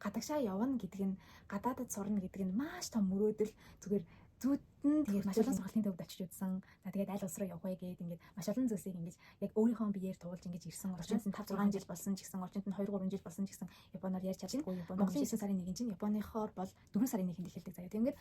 гадагшаа явна гэдэг нь гадаадад сурна гэдэг нь маш том мөрөөдөл зүгээр зүйдэн тэгээд маш олон сургалтын төвд очиж үзсэн. За тэгээд аль улс руу явах вэ гэдэг ингээд маш олон зүйлсийг ингэж яг өөрийнхөө биеэр туулж ингэж ирсэн. Орчинд нь 5 6 жил болсон ч гэсэн, орчинд нь 2 3 жил болсон ч гэсэн Японоор ярьж чадахгүй. Монголын 9 сарын 1-нд чинь Японыхоор бол 4 сарын 1-нд эхэлдэг заяа. Тэгээд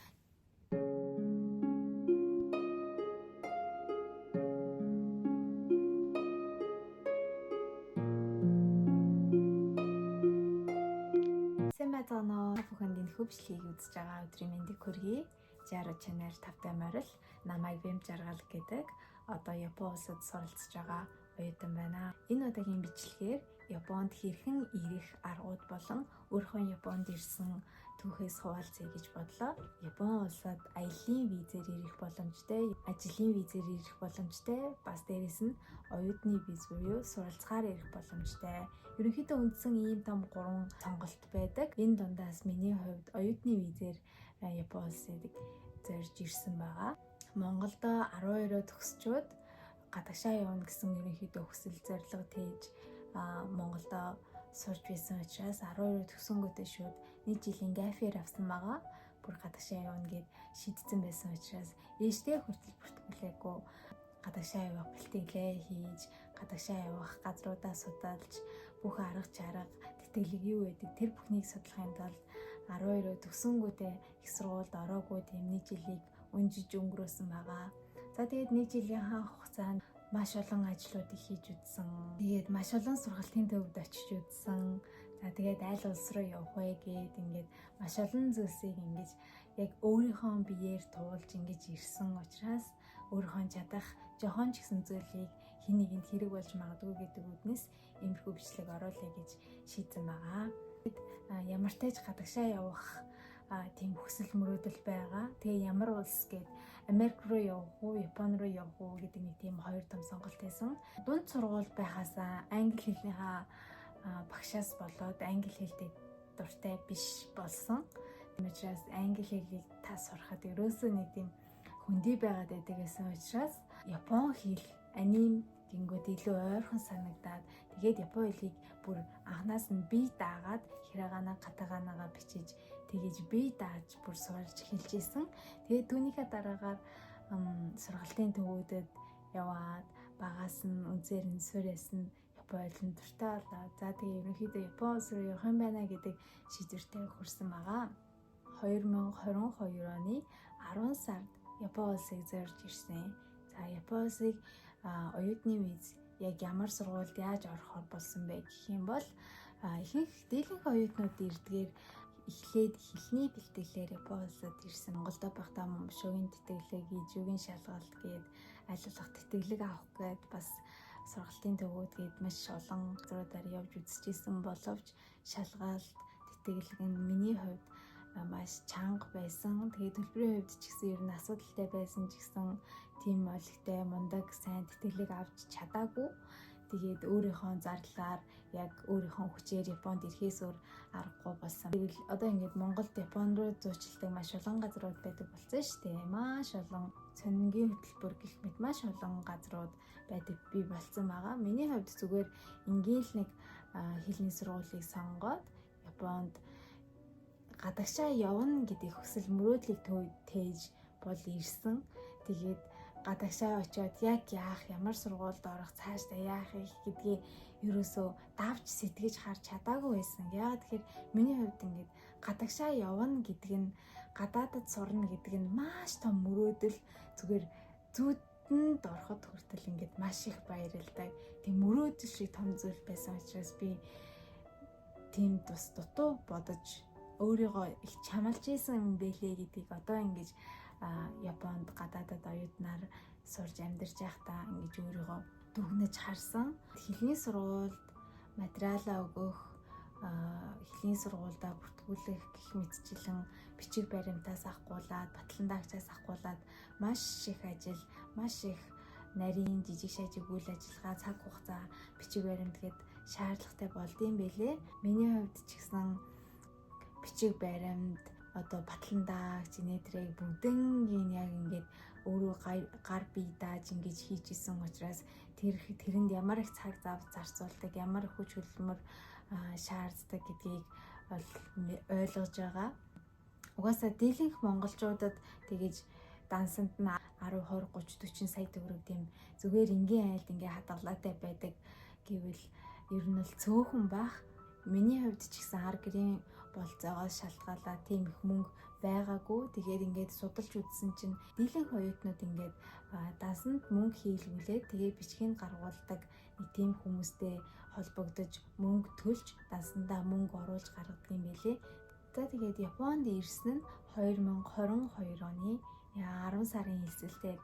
Сэмбатоно бүхэнд энэ хөвчлийг үзэж байгаа өдрийн мэндийг хүргэе. Жаро чанер тавтай морил намайг Бэм жаргал гэдэг одоо Япон улсад суралцж байгаа оюутан байна. Энэ удаагийн бичлэгээр Японд хэрхэн ирэх аргууд болон өөрийнхөө Японд ирсэн түүхээс хуваалцъя гэж бодлоо. Япон улсад аяллийн визээр ирэх боломжтой, ажлын визээр ирэх боломжтой, бас дээрэс нь оюутны виз буюу суралцахаар ирэх боломжтой. Ерөнхийдөө үндсэн ийм том 3 сонголт байдаг. Энэ дундаас миний хувьд оюутны визээр Япон улсыг зорж ирсэн байгаа. Монголд 12-оо төгсчүүд гадагшаа явна гэсэн ерөнхийдөө хүсэл зорилго тээж Монголд сурч байсан учраас 12-оо төгсөнгөтэй шууд нэг жилийн гафер авсан байгаа. Бүр гадагшаа явна гэд шийдсэн байсан учраас ээжтэй хүртэл бүртгүүлээгүй гадагшаа явах бэлтгэлээ хийж, гадагшаа явах газруудаа судалж, бүх арга чарга, тэтгэлэг юу байдаг тэр бүхнийг судлахын тулд 12-оо төгсөнгүүтээ их сургуульд ороогүй тийм нэг жилийг унжиж өнгөрөөсөн байгаа. За тэгээд нэг жилийн хугацаанд маш олон ажлуудыг хийж үзсэн. Тэгээд маш олон сургалтын төвд очиж үзсэн. За тэгээд аль улс руу явах вэ гэд ингээд маш олон зүйлсийг ингэж яг өөрийнхөө биеэр туулж ингэж ирсэн учраас өөрийнхөө чадах жохон ч гэсэн зүйлийг хэн нэгэнд хэрэг болж магадгүй гэдэг үднэс иймэрхүү бичлэг оруулъя гэж шийдсэн байгаа. Ямар ч тач гадагшаа явах тийм хүсэл мөрөөдөл байгаа. Тэгээ ямар улс гээд Америк руу явах уу, Япон руу явах уу гэдэг нэг тийм хоёр том сонголт байсан. Дунд сургууль байхасаа англи хэлнийхээ багшаас болоод англи хэлтэй дуртай биш болсон. Тийм учраас англи хэлийг та сурахад ерөөсөө нэг тийм хөндөй байгаад байдаг гэсэн учраас Япон хэл аним гингүүд илүү ойрхон санагдаад тэгээд Япон хэлийг бүр анханаас нь бие даагаад хирагаана катаганагаа бичиж тэгэж бие дааж бүр сурч эхэлж исэн. Тэгээд түүнийхээ дараагаар сургалтын төвүүдэд яваад багаас нь үнзээр нь суурьас нь Япон хэлний дуртай болоо. За тэгээд ерөнхийдөө Япон улс руу явах юм байна гэдэг шийдвэртэй хүрсэн байгаа. 2022 оны 10 сард Япон улсыг зорж ирсэн. За Япон улсыг оюутны виз яг ямар сургуульд яаж орохоор болсон бэ гэх юм бол ихэнх дийлэнх оюутнууд ирдгээр эхлээд хэлний бэлтгэлээр Япон улсад ирсэн. Монголд байхдаа шогийн тэтгэлэг, ижүүгийн шалгалт гээд аль болох тэтгэлэг авах гээд бас сургалтын төвүүд гээд маш олон газруудаар явж үзчихсэн боловч шалгалт тэтгэлэг нь миний хувьд маш чанга байсан. Тэгээд төлбөрийн хувьд ч гэсэн ер нь асуудалтай байсан ч гэсэн тийм өлегтэй мундаг сайн тэтгэлэг авч чадаагүй. Тэгээд өөрийнхөө зарлаар яг өөрийнхөө хүчээр Японд ирэхээс өөр аргагүй болсон. Тэгэл одоо ингээд Монголд Япон руу зуучилдаг маш олон газрууд байдаг болсон шүү дээ. Маш олон сонингийн хөтөлбөр гэх мэт маш олон газрууд байдаг бий болсон байгаа. Миний хувьд зүгээр ингээл нэг хэлний сургуулийг сонгоод Японд гадагшаа явна гэдэг хүсэл мөрөөдлийг тээж бол ирсэн. Тэгээд гадагшаа очиод яг яах, ямар сургуульд орох, цаашдаа яах гэдгийг ерөөсөө давж сэтгэж харж чадаагүй байсан. Яагаад тэгэхээр миний хувьд ингээд гадагшаа явна гэдэг нь гадаадад сурна гэдэг нь маш том мөрөөдөл зүгээр зүйдэнд ороход хүртэл ингээд маш их баярлалтай. Тийм мөрөөдөл шиг том зүйл байсан учраас би тийм тус дутуу бодож өөрийгөө их чамлж ийсэн юм бэлээ гэдгийг одоо ингэж Японд гадаадад оюутнаар сурж амьдарч байхдаа ингэж өөрийгөө дүгнэж харсан. Хэлний сургуульд материалаа өгөх, хэлний сургуульдаа бүртгүүлэх гэх мэтчлэн бичиг баримтаас ахгуулаад, батландаагчаас ахгуулаад маш их ажил, маш их нарийн жижиг шажиг үйл ажиллагаа, цаг хугацаа, бичиг баримт гээд шаардлагатай болдсон бэлээ. Миний хувьд ч гэсэн бичиг баримт, одоо батландаагч, нээтрийг бүгднгийн яг ингээд өөрөө гар бие дааж ингэж хийж исэн учраас тэрэнд ямар их цаг зав зарцуулдаг, ямар их хүч хөдөлмөр шаарддаг гэдгийг бол ойлгож байгаа. Угаасаа дийлэнх монголчуудад тэгэж дансанд нь 10, 20, 30, 40 сая төгрөг тийм зүгээр энгийн айлд ингээ хадгалаатай байдаг гэвэл ер нь бол цөөхөн байх. Миний хувьд ч гэсэн хар гэрийн болцоогоос шалтгаалаад тийм их мөнгө байгаагүй. Тэгээд ингээд судалж үзсэн чинь дийлэнх оюутнууд ингээд дансанд мөнгө хийлгүүлээд тэгээд бичгийн гаргуулдаг нэг тийм хүмүүстэй холбогдож мөнгө төлж дансандаа мөнгө оруулж гаргадаг юм билээ. За тэгээд Японд ирсэн нь 2022 оны 10 сарын хэлцэлээр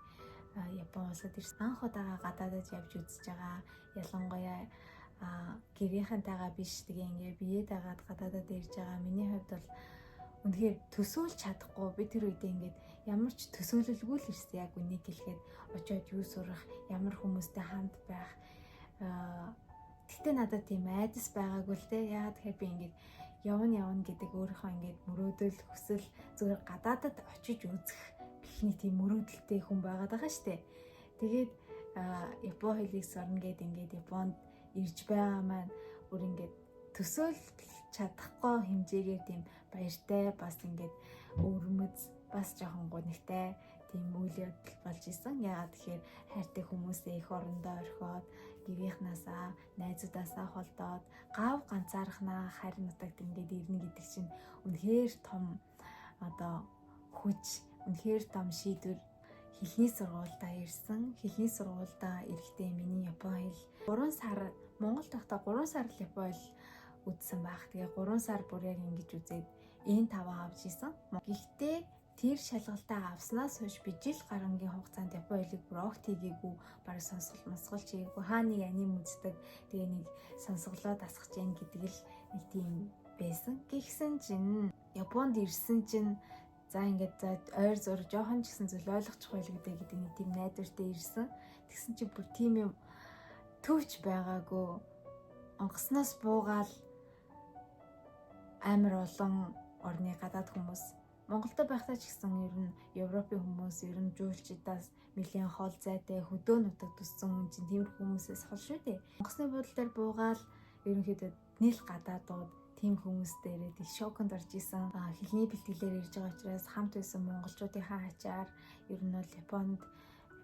Япон улсад ирсэн. Анх удаага гадаадад явж үзэж байгаа. Ялангуяа гэрийнхэнтэйгээ биш тэгээ ингээ бие дагаад гадаадад ирж байгаа. Миний хувьд бол үнэхээр төсөөлж чадахгүй. Би тэр үедээ ингээд ямар ч төсөөлөлгүй л ирсэн. Яг үнийг хэлэхэд очиод юу сурах, ямар хүмүүстэй хамт байх. Тэгтээ надад тийм айдас байгаагүй л дээ. Яагаад тэгэхээр би ингээд явна гэдэг өөрийнхөө ингээд мөрөөдөл, хүсэл зүгээр гадаадад очиж үзэх гэх тийм мөрөөдөлтэй хүн байгаад байгаа штэ. Тэгээд Япон хэлийг сурна гэд ингээд Японд ирж байгаа маань бүр ингээд төсөөлж чадахгүй хэмжээгээр тийм баяртай бас ингээд өрмөц бас жоохон гонигтай тийм үйл явдал болж исэн. Яагаад тэгэхээр хайртай хүмүүсээ эх орондоо орхиод гэрийнхнаасаа, найзуудаасаа холдоод гав ганцаархнаа харин нутагт ингээд ирнэ гэдэг чинь үнэхээр том хүч, үнэхээр том шийдвэр. Хэлний сургуультай ирсэн. Хэлний сургуультай ирэхдээ миний Япон хэл 3 сар Монгол тахта 3 сар л Япон хэл үзсэн байх. Тэгээ 3 сар бүр яг ингэж үзээд энэ 5 авч исэн. Гэхдээ тэр шалгалтаа авснаас хойш би жил гарангийн хугацаанд Япон хэлийг бүр огт хийгээгүй, бараг сонсголч хийгээгүй. Хаа нэг аним үздэг, тэгээ нэг сонсголоо дасгаж яан гэдэг л нэг тийм байсан. Гэхдээ чинь Японд ирсэн чинь за ингээд ойр зур жоохон ч гэсэн зүйл ойлгочих байл гэдэг нэг тийм найдвартай ирсэн. Тэгсэн чинь бүр тийм юм төвч байгаагүй. Онгоцноос буугаал амар олон орны гадаад хүмүүс. Монголд байхдаа ч гэсэн ер нь Европын хүмүүс ер нь жуулчдаас нэлээд хол зайтай хөдөө нутагт төссөн хүн чинь тийм хүмүүсээс хол шүү дээ. Онгоцны буудлын дээр буугаал ерөнхийдөө нийл гадаадууд тийм хүмүүс дээрээ их шоконд орж исэн. Хэлний бэлтгэлээр ирж байгаа учраас хамт байсан монголчуудынхаа ачаар ер нь бол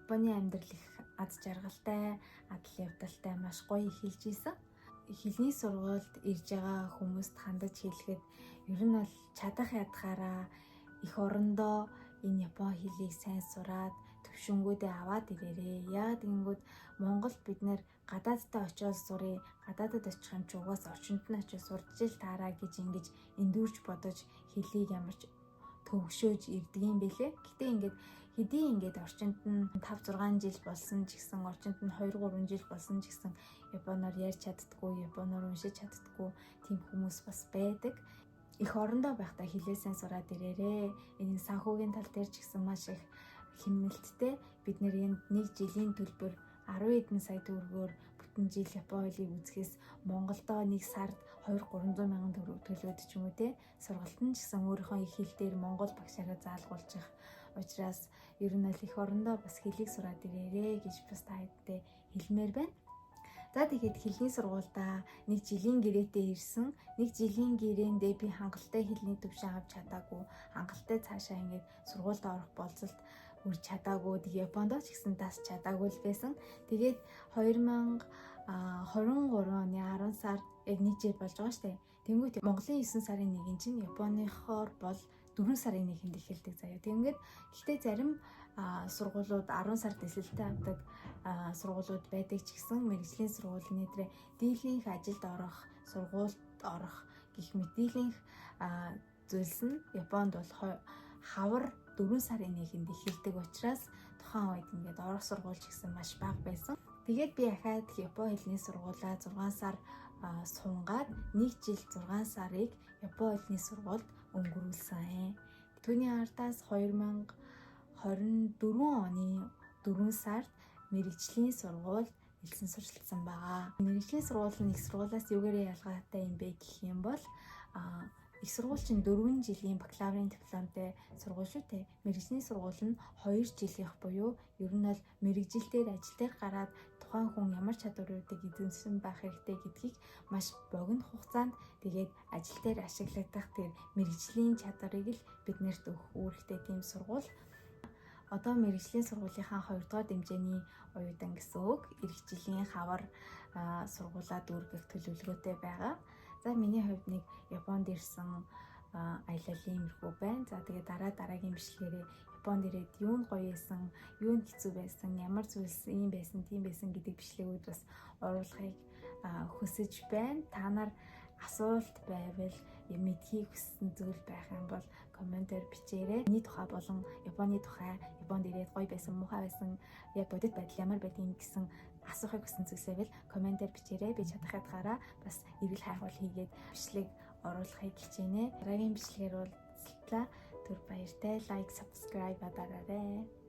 Японы амьдрал их аз жаргалтай, адал явдалтай маш гоё эхэлж исэн. Хэлний сургуульд ирж байгаа хүмүүст хандаж хэлэхэд ер нь бол чадах ядгаараа эх орондоо энэ Япон хэлийг сайн сураад төвшнгүүдээ аваад ирээрээ. Яагаад гэнгүүт Монголд бид нэр гадаадтай очиод сурыг, гадаадад очих юм чи угаасаа орчинд нь очиж сурч ил таараа гэж ингэж эндүрж бодож хэлийг ямарч төвшөөж ирдэг юм бэлээ. Гэтэ ингээд хэдий ингээд орчинд нь 5-6 жил болсон ч гэсэн, орчинд нь 2-3 жил болсон ч гэсэн японоор ярьж чаддаггүй, японоор уншиж чаддаггүй тийм хүмүүс бас байдаг. Эх орондоо байхдаа хэлээ сайн сураад ирээрээ. Энэ санхүүгийн тал дээр ч гэсэн маш их хэмнэлттэй. Бид нэр энд 1 жилийн төлбөр 10 хэдэн сая төгрөгөөр бүтэн жил Япон хэлийг үзэхээс Монголдоо 1 сард 200-300 мянган төгрөг төлөөд ч юм уу те. Сургалт нь ч гэсэн өөрийнхөө их хэл дээр Монгол багшаараа заалгуулж их. Учираас ер нь л эх орондоо бас хэлийг сураад ирээрээ гэж бас таадтай хэлмээр байна. За тэгээд хэлний сургуультай 1 жилийн гэрээтэй ирсэн. 1 жилийн гэрээндээ би хангалттай хэлний төвшин авч чадаагүй. Хангалттай цаашаа ингээд сургуульд орох болцолд үрж чадаагүй. Тэгээ Японд ч гэсэн тас чадаагүй л байсан. Тэгээд 2023 оны 10 сар яг 1 жил болж байгаа штэ. Тэнгүүт Монголын 9 сарын 1-нд чинь Японыхоор бол 4 сарын 1-нд эхэлдэг заяа. Тэгмгээд гэхдээ зарим сургуулиуд 10 сард эсэлтээ авдаг сургуулиуд байдаг ч гэсэн мэргэжлийн сургууль нээтрээ дийлэнх ажилд орох, сургуульд орох гэх мэт дийлэнх зүйлс нь Японд бол хавар 4 сарын 1-нд эхэлдэг учраас тухайн үед ингээд орох сургууль ч гэсэн маш бага байсан. Тэгээд би ахаад Япон хэлний сургуулаа 6 сар сунгаад 1 жил 6 сарыг Япон хэлний сургуульд өнгөрүүлсэн. Түүний ардаас 2024 оны 4 сард мэргэжлийн сургуульд элсэн сурчилсан байгаа. Мэргэжлийн сургууль нь их сургуулиас юугээрээ ялгаатай юм бэ гэх юм бол их сургууль чинь 4 жилийн бакалаврын дипломтой сургууль шүү дээ. Мэргэжлийн сургууль нь 2 жилийнх буюу ер нь бол мэргэжил дээр ажил дээр гараад тухайн хүн ямар чадваруудыг эзэмсэн байх хэрэгтэй гэдгийг маш богино хугацаанд тэгээд ажил дээр ашиглагдах тэр мэрэгжлийн чадварыг л биднэрт өгөх үүрэгтэй тийм сургууль. Одоо мэрэгжлийн сургуулийнхаа 2 дугаар дэмжээний оюутан гэсэн үг. Ирэх жилийн хавар сургуулаад үргэх төлөвлөгөөтэй байгаа. За миний хувьд нэг Японд ирсэн аялал иймэрхүү байна. За тэгээд дараагийн бичлэгээрээ Японд ирээд юу нь гоё байсан, юу нь хэцүү байсан, ямар зүйлс ийм байсан, тийм байсан гэдэг бичлэгүүд бас оруулахыг хүсэж байна. Та нар асуулт байвал мэдхийг хүссэн зүйл байх юм бол комментээр бичээрэй. Миний тухай болон Японы тухай, Японд ирээд гоё байсан, муухай байсан, яг бодит байдал ямар байдгийг гэсэн асуухыг хүссэн зүйлсээ бол комментээр бичээрэй. Би чадах ятгаараа бас эргэл хайхуул хийгээд бичлэг оруулахыг хичээнэ. Дараагийн бичлэгээр уулзлаа. Түр баяртай. Лайк, subscribe дараарай.